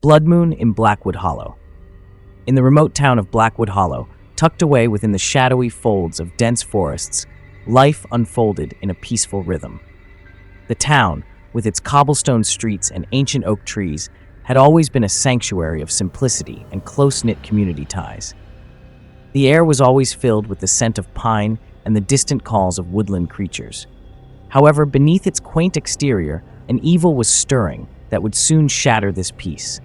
Blood Moon in Blackwood Hollow. In the remote town of Blackwood Hollow, tucked away within the shadowy folds of dense forests, life unfolded in a peaceful rhythm. The town, with its cobblestone streets and ancient oak trees, had always been a sanctuary of simplicity and close-knit community ties. The air was always filled with the scent of pine and the distant calls of woodland creatures. However, beneath its quaint exterior, an evil was stirring that would soon shatter this peace.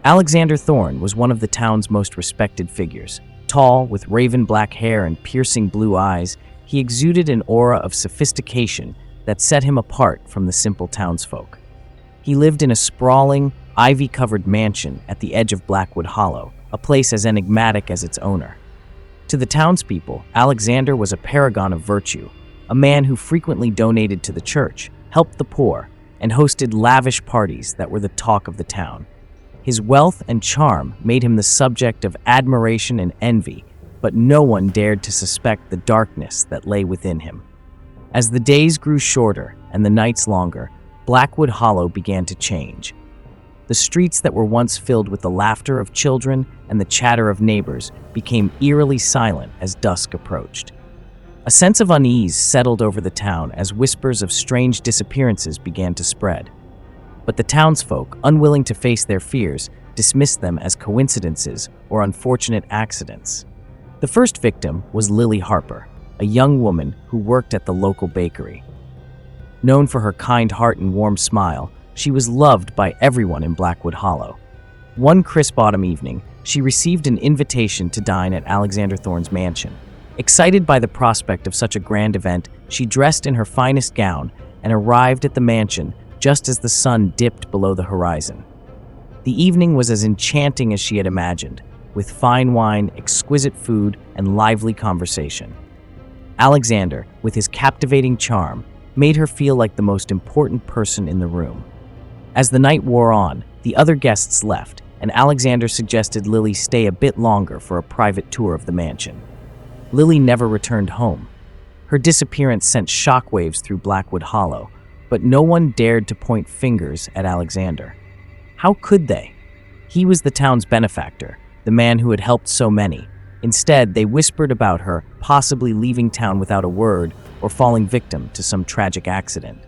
Alexander Thorn was one of the town's most respected figures. Tall, with raven black hair and piercing blue eyes, he exuded an aura of sophistication that set him apart from the simple townsfolk. He lived in a sprawling, ivy-covered mansion at the edge of Blackwood Hollow, a place as enigmatic as its owner. To the townspeople, Alexander was a paragon of virtue, a man who frequently donated to the church, helped the poor, and hosted lavish parties that were the talk of the town. His wealth and charm made him the subject of admiration and envy, but no one dared to suspect the darkness that lay within him. As the days grew shorter and the nights longer, Blackwood Hollow began to change. The streets that were once filled with the laughter of children and the chatter of neighbors became eerily silent as dusk approached. A sense of unease settled over the town as whispers of strange disappearances began to spread. But the townsfolk, unwilling to face their fears, dismissed them as coincidences or unfortunate accidents. The first victim was Lily Harper, a young woman who worked at the local bakery. Known for her kind heart and warm smile, she was loved by everyone in Blackwood Hollow. One crisp autumn evening, she received an invitation to dine at Alexander Thorn's mansion. Excited by the prospect of such a grand event, she dressed in her finest gown and arrived at the mansion just as the sun dipped below the horizon. The evening was as enchanting as she had imagined, with fine wine, exquisite food, and lively conversation. Alexander, with his captivating charm, made her feel like the most important person in the room. As the night wore on, the other guests left, and Alexander suggested Lily stay a bit longer for a private tour of the mansion. Lily never returned home. Her disappearance sent shockwaves through Blackwood Hollow, but no one dared to point fingers at Alexander. How could they? He was the town's benefactor, the man who had helped so many. Instead, they whispered about her possibly leaving town without a word or falling victim to some tragic accident.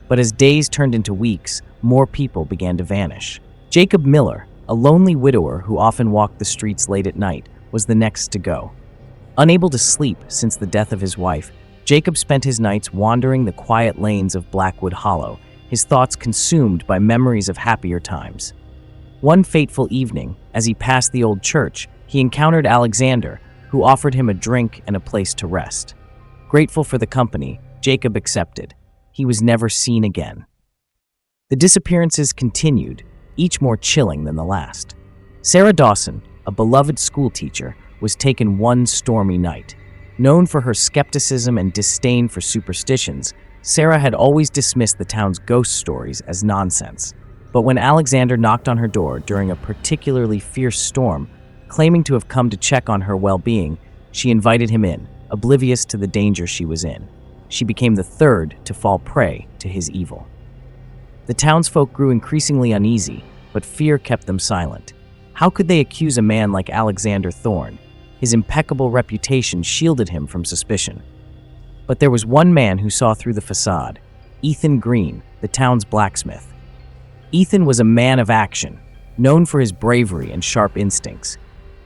But as days turned into weeks, more people began to vanish. Jacob Miller, a lonely widower who often walked the streets late at night, was the next to go. Unable to sleep since the death of his wife, Jacob spent his nights wandering the quiet lanes of Blackwood Hollow, his thoughts consumed by memories of happier times. One fateful evening, as he passed the old church, he encountered Alexander, who offered him a drink and a place to rest. Grateful for the company, Jacob accepted. He was never seen again. The disappearances continued, each more chilling than the last. Sarah Dawson, a beloved schoolteacher, was taken one stormy night. Known for her skepticism and disdain for superstitions, Sarah had always dismissed the town's ghost stories as nonsense. But when Alexander knocked on her door during a particularly fierce storm, claiming to have come to check on her well-being, she invited him in, oblivious to the danger she was in. She became the third to fall prey to his evil. The townsfolk grew increasingly uneasy, but fear kept them silent. How could they accuse a man like Alexander Thorn? His impeccable reputation shielded him from suspicion. But there was one man who saw through the facade, Ethan Green, the town's blacksmith. Ethan was a man of action, known for his bravery and sharp instincts.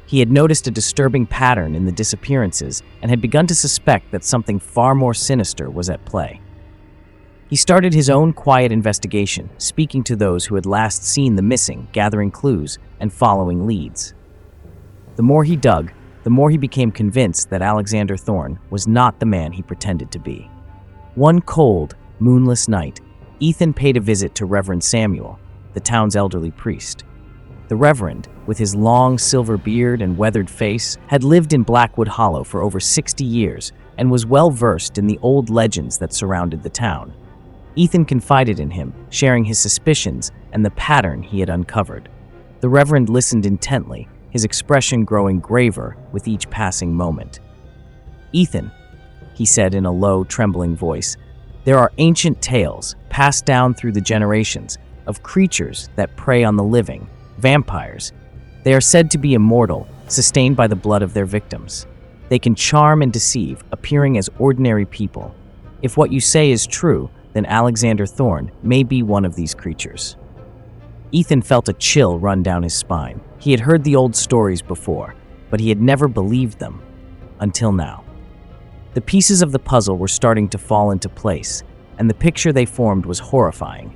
He had noticed a disturbing pattern in the disappearances and had begun to suspect that something far more sinister was at play. He started his own quiet investigation, speaking to those who had last seen the missing, gathering clues, and following leads. The more he dug, the more he became convinced that Alexander Thorn was not the man he pretended to be. One cold, moonless night, Ethan paid a visit to Reverend Samuel, the town's elderly priest. The Reverend, with his long silver beard and weathered face, had lived in Blackwood Hollow for over 60 years and was well versed in the old legends that surrounded the town. Ethan confided in him, sharing his suspicions and the pattern he had uncovered. The Reverend listened intently, his expression growing graver with each passing moment. "Ethan," he said in a low, trembling voice, "there are ancient tales, passed down through the generations, of creatures that prey on the living, Vampires. They are said to be immortal, sustained by the blood of their victims. They can charm and deceive, appearing as ordinary people. If what you say is true, then Alexander Thorn may be one of these creatures. Ethan felt a chill run down his spine. He had heard the old stories before, but he had never believed them, until now. The pieces of the puzzle were starting to fall into place, and the picture they formed was horrifying.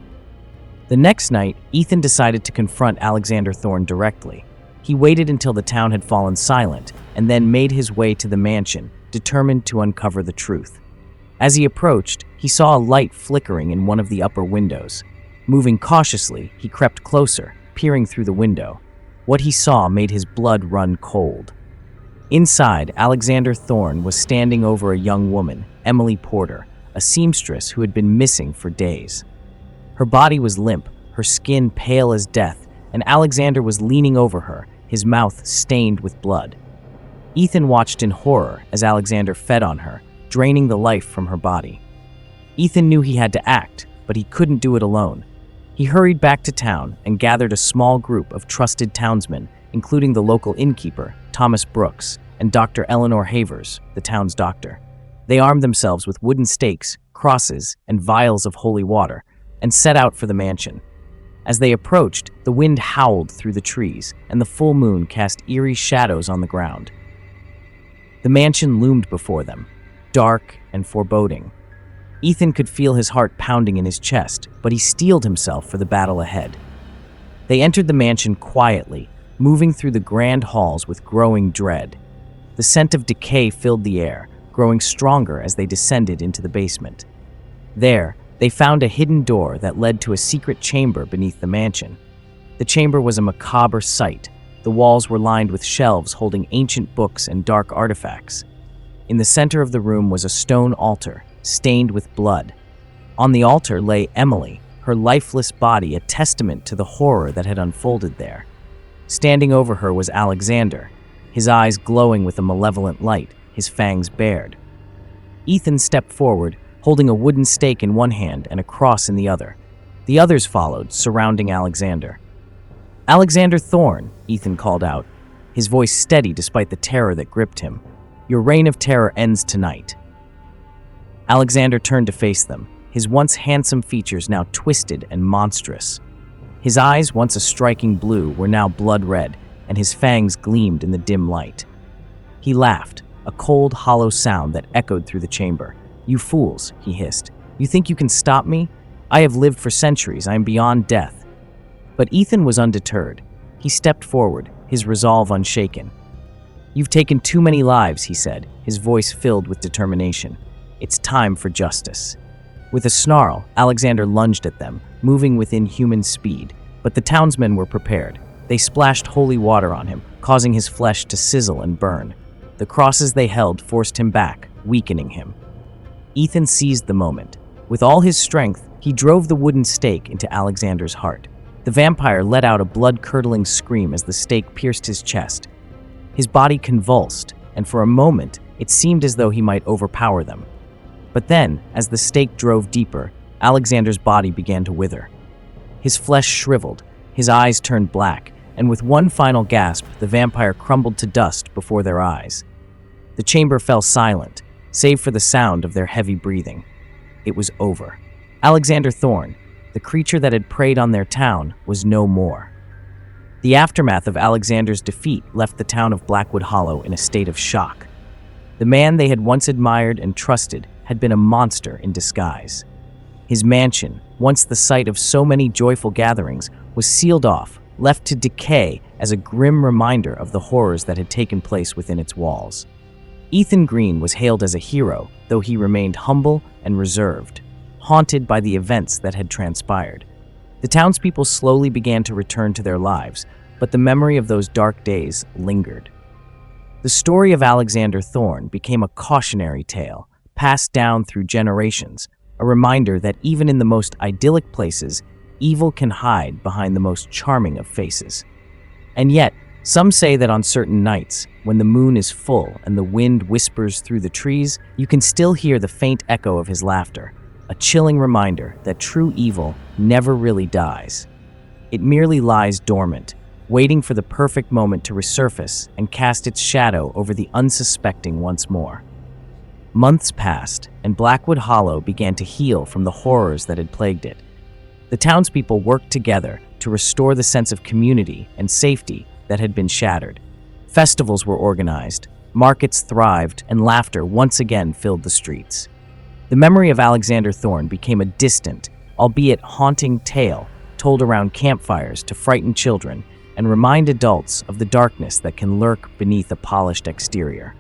The next night, Ethan decided to confront Alexander Thorn directly. He waited until the town had fallen silent, and then made his way to the mansion, determined to uncover the truth. As he approached, he saw a light flickering in one of the upper windows. Moving cautiously, he crept closer, peering through the window. What he saw made his blood run cold. Inside, Alexander Thorn was standing over a young woman, Emily Porter, a seamstress who had been missing for days. Her body was limp, her skin pale as death, and Alexander was leaning over her, his mouth stained with blood. Ethan watched in horror as Alexander fed on her, draining the life from her body. Ethan knew he had to act, but he couldn't do it alone. He hurried back to town and gathered a small group of trusted townsmen, including the local innkeeper, Thomas Brooks, and Dr. Eleanor Havers, the town's doctor. They armed themselves with wooden stakes, crosses, and vials of holy water, and set out for the mansion. As they approached, the wind howled through the trees, and the full moon cast eerie shadows on the ground. The mansion loomed before them, dark and foreboding. Ethan could feel his heart pounding in his chest, but he steeled himself for the battle ahead. They entered the mansion quietly, moving through the grand halls with growing dread. The scent of decay filled the air, growing stronger as they descended into the basement. There, they found a hidden door that led to a secret chamber beneath the mansion. The chamber was a macabre sight. The walls were lined with shelves holding ancient books and dark artifacts. In the center of the room was a stone altar, stained with blood. On the altar lay Emily, her lifeless body a testament to the horror that had unfolded there. Standing over her was Alexander, his eyes glowing with a malevolent light, his fangs bared. Ethan stepped forward, holding a wooden stake in one hand and a cross in the other. The others followed, surrounding Alexander. "Alexander Thorn," Ethan called out, his voice steady despite the terror that gripped him. "Your reign of terror ends tonight." Alexander turned to face them, his once handsome features now twisted and monstrous. His eyes, once a striking blue, were now blood red, and his fangs gleamed in the dim light. He laughed, a cold, hollow sound that echoed through the chamber. "You fools," he hissed. "You think you can stop me? I have lived for centuries. I am beyond death." But Ethan was undeterred. He stepped forward, his resolve unshaken. "You've taken too many lives," he said, his voice filled with determination. "It's time for justice." With a snarl, Alexander lunged at them, moving with inhuman speed. But the townsmen were prepared. They splashed holy water on him, causing his flesh to sizzle and burn. The crosses they held forced him back, weakening him. Ethan seized the moment. With all his strength, he drove the wooden stake into Alexander's heart. The vampire let out a blood-curdling scream as the stake pierced his chest. His body convulsed, and for a moment, it seemed as though he might overpower them. But then, as the stake drove deeper, Alexander's body began to wither. His flesh shriveled, his eyes turned black, and with one final gasp, the vampire crumbled to dust before their eyes. The chamber fell silent, save for the sound of their heavy breathing. It was over. Alexander Thorn, the creature that had preyed on their town, was no more. The aftermath of Alexander's defeat left the town of Blackwood Hollow in a state of shock. The man they had once admired and trusted had been a monster in disguise. His mansion, once the site of so many joyful gatherings, was sealed off, left to decay as a grim reminder of the horrors that had taken place within its walls. Ethan Green was hailed as a hero, though he remained humble and reserved, haunted by the events that had transpired. The townspeople slowly began to return to their lives, but the memory of those dark days lingered. The story of Alexander Thorn became a cautionary tale, passed down through generations, a reminder that even in the most idyllic places, evil can hide behind the most charming of faces. And yet, some say that on certain nights, when the moon is full and the wind whispers through the trees, you can still hear the faint echo of his laughter, a chilling reminder that true evil never really dies. It merely lies dormant, waiting for the perfect moment to resurface and cast its shadow over the unsuspecting once more. Months passed, and Blackwood Hollow began to heal from the horrors that had plagued it. The townspeople worked together to restore the sense of community and safety that had been shattered. Festivals were organized, markets thrived, and laughter once again filled the streets. The memory of Alexander Thorn became a distant, albeit haunting tale told around campfires to frighten children and remind adults of the darkness that can lurk beneath a polished exterior.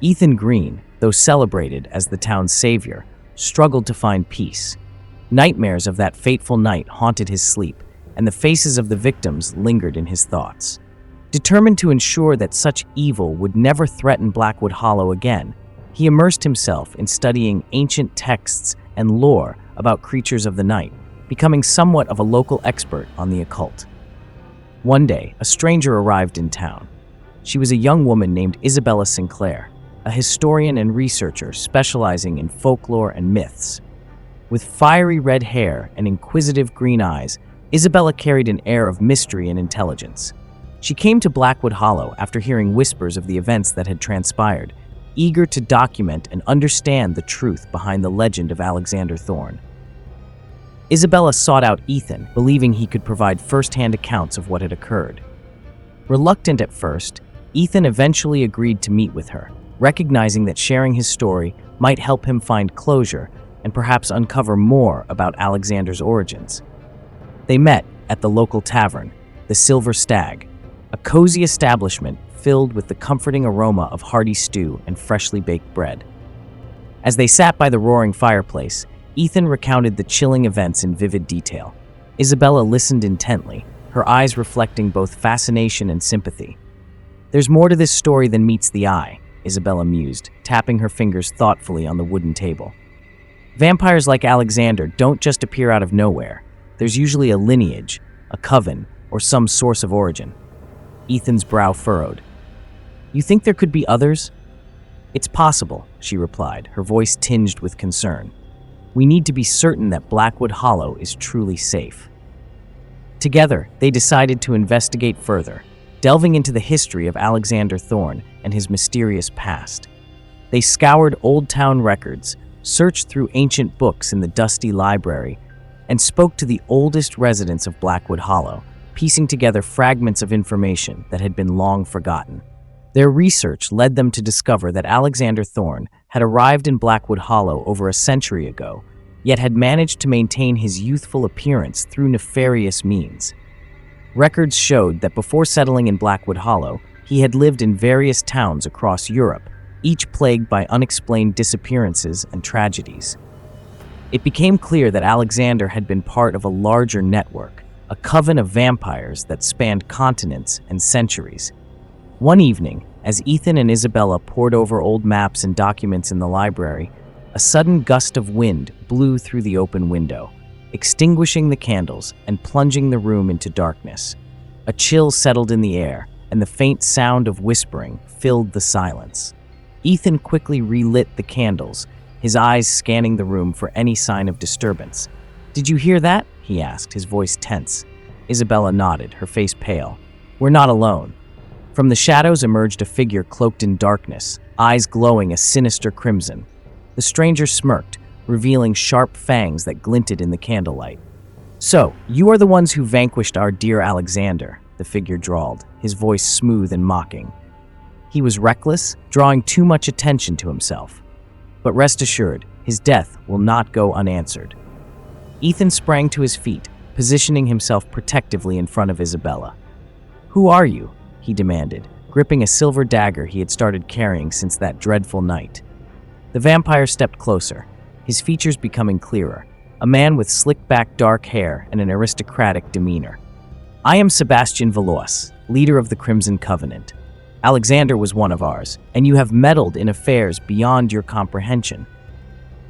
Ethan Green, though celebrated as the town's savior, struggled to find peace. Nightmares of that fateful night haunted his sleep, and the faces of the victims lingered in his thoughts. Determined to ensure that such evil would never threaten Blackwood Hollow again, he immersed himself in studying ancient texts and lore about creatures of the night, becoming somewhat of a local expert on the occult. One day, a stranger arrived in town. She was a young woman named Isabella Sinclair, a historian and researcher specializing in folklore and myths. With fiery red hair and inquisitive green eyes, Isabella carried an air of mystery and intelligence. She came to Blackwood Hollow after hearing whispers of the events that had transpired, eager to document and understand the truth behind the legend of Alexander Thorn. Isabella sought out Ethan, believing he could provide first-hand accounts of what had occurred. Reluctant at first, Ethan eventually agreed to meet with her, recognizing that sharing his story might help him find closure and perhaps uncover more about Alexander's origins. They met at the local tavern, the Silver Stag, a cozy establishment filled with the comforting aroma of hearty stew and freshly baked bread. As they sat by the roaring fireplace, Ethan recounted the chilling events in vivid detail. Isabella listened intently, her eyes reflecting both fascination and sympathy. "There's more to this story than meets the eye," Isabella mused, tapping her fingers thoughtfully on the wooden table. "Vampires like Alexander don't just appear out of nowhere. There's usually a lineage, a coven, or some source of origin." Ethan's brow furrowed. "You think there could be others?" "It's possible," she replied, her voice tinged with concern. "We need to be certain that Blackwood Hollow is truly safe." Together, they decided to investigate further, delving into the history of Alexander Thorn and his mysterious past. They scoured old town records, searched through ancient books in the dusty library, and spoke to the oldest residents of Blackwood Hollow, piecing together fragments of information that had been long forgotten. Their research led them to discover that Alexander Thorn had arrived in Blackwood Hollow over a century ago, yet had managed to maintain his youthful appearance through nefarious means. Records showed that before settling in Blackwood Hollow, he had lived in various towns across Europe, each plagued by unexplained disappearances and tragedies. It became clear that Alexander had been part of a larger network, a coven of vampires that spanned continents and centuries. One evening, as Ethan and Isabella pored over old maps and documents in the library, a sudden gust of wind blew through the open window, extinguishing the candles and plunging the room into darkness. A chill settled in the air, and the faint sound of whispering filled the silence. Ethan quickly relit the candles, his eyes scanning the room for any sign of disturbance. "Did you hear that?" he asked, his voice tense. Isabella nodded, her face pale. "We're not alone." From the shadows emerged a figure cloaked in darkness, eyes glowing a sinister crimson. The stranger smirked, revealing sharp fangs that glinted in the candlelight. "So, you are the ones who vanquished our dear Alexander," the figure drawled, his voice smooth and mocking. He was reckless, drawing too much attention to himself. But rest assured, his death will not go unanswered. Ethan sprang to his feet, positioning himself protectively in front of Isabella. "Who are you?" he demanded, gripping a silver dagger he had started carrying since that dreadful night. The vampire stepped closer, his features becoming clearer, a man with slick-back dark hair and an aristocratic demeanor. "I am Sebastian Valois, leader of the Crimson Covenant. Alexander was one of ours, and you have meddled in affairs beyond your comprehension."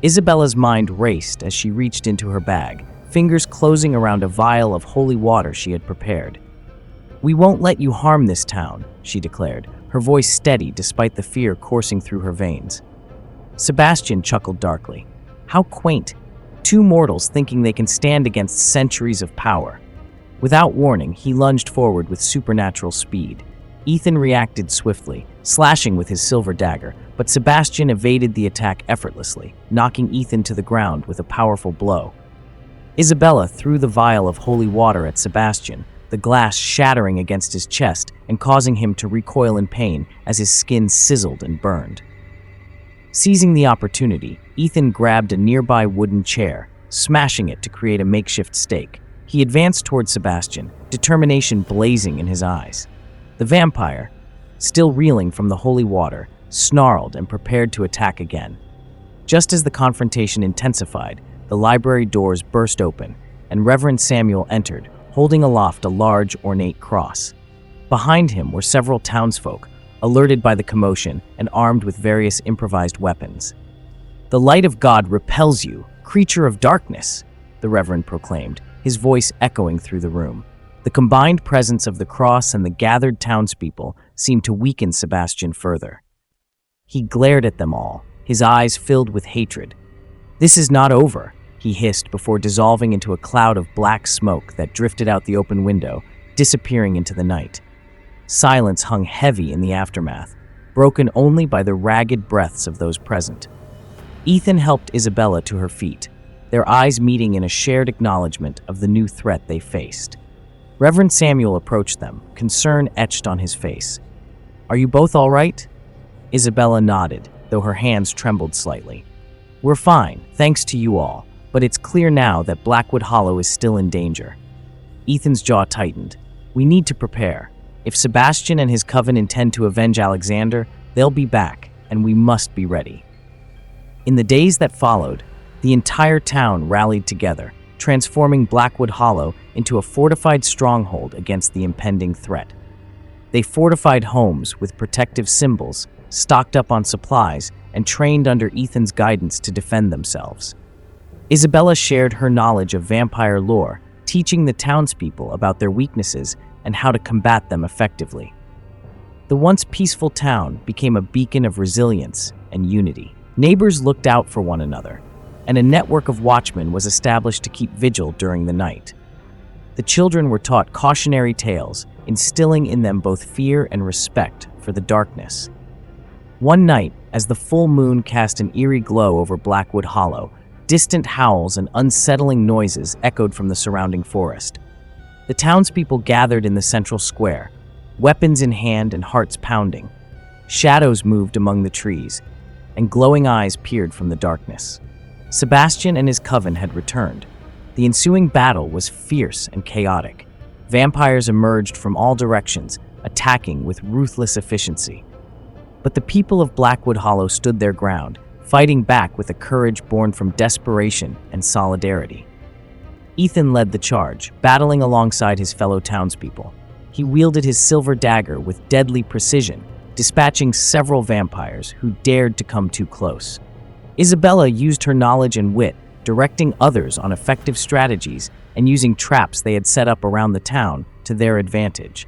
Isabella's mind raced as she reached into her bag, fingers closing around a vial of holy water she had prepared. "We won't let you harm this town," she declared, her voice steady despite the fear coursing through her veins. Sebastian chuckled darkly. How quaint. Two mortals thinking they can stand against centuries of power. Without warning, he lunged forward with supernatural speed. Ethan reacted swiftly, slashing with his silver dagger, but Sebastian evaded the attack effortlessly, knocking Ethan to the ground with a powerful blow. Isabella threw the vial of holy water at Sebastian, the glass shattering against his chest and causing him to recoil in pain as his skin sizzled and burned. Seizing the opportunity, Ethan grabbed a nearby wooden chair, smashing it to create a makeshift stake. He advanced toward Sebastian, determination blazing in his eyes. The vampire, still reeling from the holy water, snarled and prepared to attack again. Just as the confrontation intensified, the library doors burst open, and Reverend Samuel entered, holding aloft a large, ornate cross. Behind him were several townsfolk, alerted by the commotion and armed with various improvised weapons. "The light of God repels you, creature of darkness," the Reverend proclaimed, his voice echoing through the room. The combined presence of the cross and the gathered townspeople seemed to weaken Sebastian further. He glared at them all, his eyes filled with hatred. "This is not over," he hissed before dissolving into a cloud of black smoke that drifted out the open window, disappearing into the night. Silence hung heavy in the aftermath, broken only by the ragged breaths of those present. Ethan helped Isabella to her feet, their eyes meeting in a shared acknowledgement of the new threat they faced. Reverend Samuel approached them, concern etched on his face. "Are you both all right?" Isabella nodded, though her hands trembled slightly. "We're fine, thanks to you all, but it's clear now that Blackwood Hollow is still in danger." Ethan's jaw tightened. "We need to prepare. If Sebastian and his coven intend to avenge Alexander, they'll be back, and we must be ready." In the days that followed, the entire town rallied together, transforming Blackwood Hollow into a fortified stronghold against the impending threat. They fortified homes with protective symbols, stocked up on supplies, and trained under Ethan's guidance to defend themselves. Isabella shared her knowledge of vampire lore, teaching the townspeople about their weaknesses and how to combat them effectively. The once peaceful town became a beacon of resilience and unity. Neighbors looked out for one another, and a network of watchmen was established to keep vigil during the night. The children were taught cautionary tales, instilling in them both fear and respect for the darkness. One night, as the full moon cast an eerie glow over Blackwood Hollow, distant howls and unsettling noises echoed from the surrounding forest. The townspeople gathered in the central square, weapons in hand and hearts pounding. Shadows moved among the trees, and glowing eyes peered from the darkness. Sebastian and his coven had returned. The ensuing battle was fierce and chaotic. Vampires emerged from all directions, attacking with ruthless efficiency. But the people of Blackwood Hollow stood their ground, fighting back with a courage born from desperation and solidarity. Ethan led the charge, battling alongside his fellow townspeople. He wielded his silver dagger with deadly precision, dispatching several vampires who dared to come too close. Isabella used her knowledge and wit, directing others on effective strategies and using traps they had set up around the town to their advantage.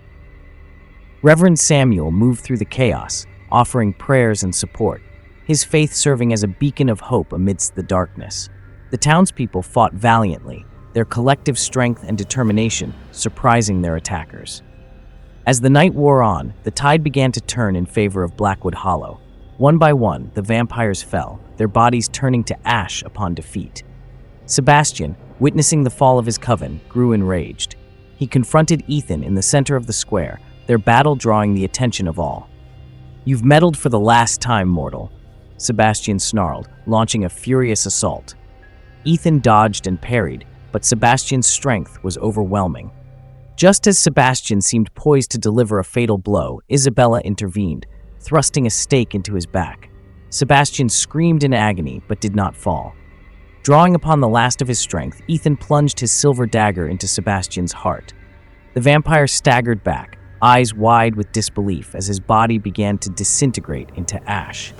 Reverend Samuel moved through the chaos, offering prayers and support, his faith serving as a beacon of hope amidst the darkness. The townspeople fought valiantly, their collective strength and determination surprising their attackers. As the night wore on, the tide began to turn in favor of Blackwood Hollow. One by one, the vampires fell, their bodies turning to ash upon defeat. Sebastian, witnessing the fall of his coven, grew enraged. He confronted Ethan in the center of the square, their battle drawing the attention of all. "You've meddled for the last time, mortal," Sebastian snarled, launching a furious assault. Ethan dodged and parried, but Sebastian's strength was overwhelming. Just as Sebastian seemed poised to deliver a fatal blow, Isabella intervened, thrusting a stake into his back. Sebastian screamed in agony but did not fall. Drawing upon the last of his strength, Ethan plunged his silver dagger into Sebastian's heart. The vampire staggered back, eyes wide with disbelief as his body began to disintegrate into ash.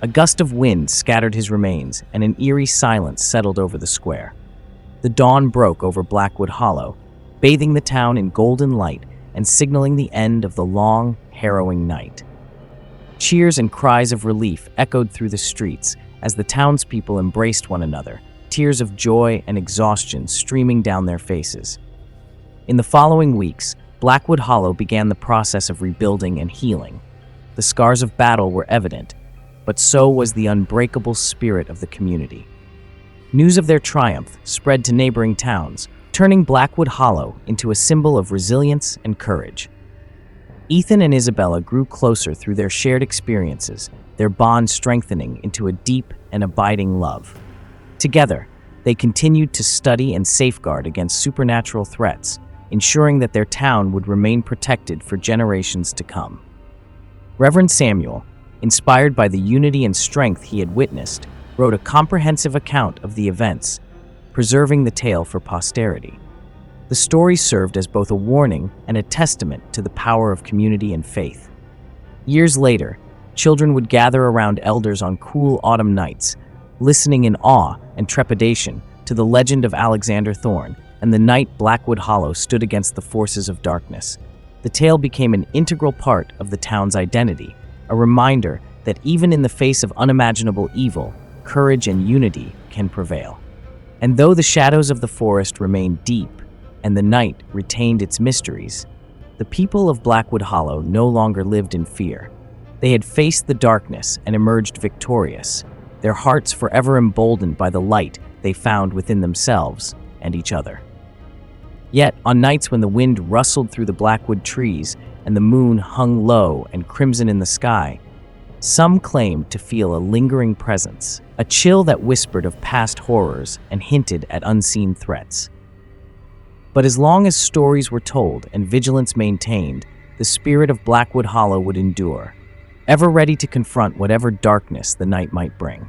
A gust of wind scattered his remains, and an eerie silence settled over the square. The dawn broke over Blackwood Hollow, bathing the town in golden light and signaling the end of the long, harrowing night. Cheers and cries of relief echoed through the streets as the townspeople embraced one another, tears of joy and exhaustion streaming down their faces. In the following weeks, Blackwood Hollow began the process of rebuilding and healing. The scars of battle were evident, but so was the unbreakable spirit of the community. News of their triumph spread to neighboring towns, turning Blackwood Hollow into a symbol of resilience and courage. Ethan and Isabella grew closer through their shared experiences, their bond strengthening into a deep and abiding love. Together, they continued to study and safeguard against supernatural threats, ensuring that their town would remain protected for generations to come. Reverend Samuel, inspired by the unity and strength he had witnessed, wrote a comprehensive account of the events, preserving the tale for posterity. The story served as both a warning and a testament to the power of community and faith. Years later, children would gather around elders on cool autumn nights, listening in awe and trepidation to the legend of Alexander Thorn and the night Blackwood Hollow stood against the forces of darkness. The tale became an integral part of the town's identity, a reminder that even in the face of unimaginable evil, courage and unity can prevail. And though the shadows of the forest remained deep and the night retained its mysteries, the people of Blackwood Hollow no longer lived in fear. They had faced the darkness and emerged victorious, their hearts forever emboldened by the light they found within themselves and each other. Yet, on nights when the wind rustled through the Blackwood trees and the moon hung low and crimson in the sky, some claimed to feel a lingering presence, a chill that whispered of past horrors and hinted at unseen threats. But as long as stories were told and vigilance maintained, the spirit of Blackwood Hollow would endure, ever ready to confront whatever darkness the night might bring.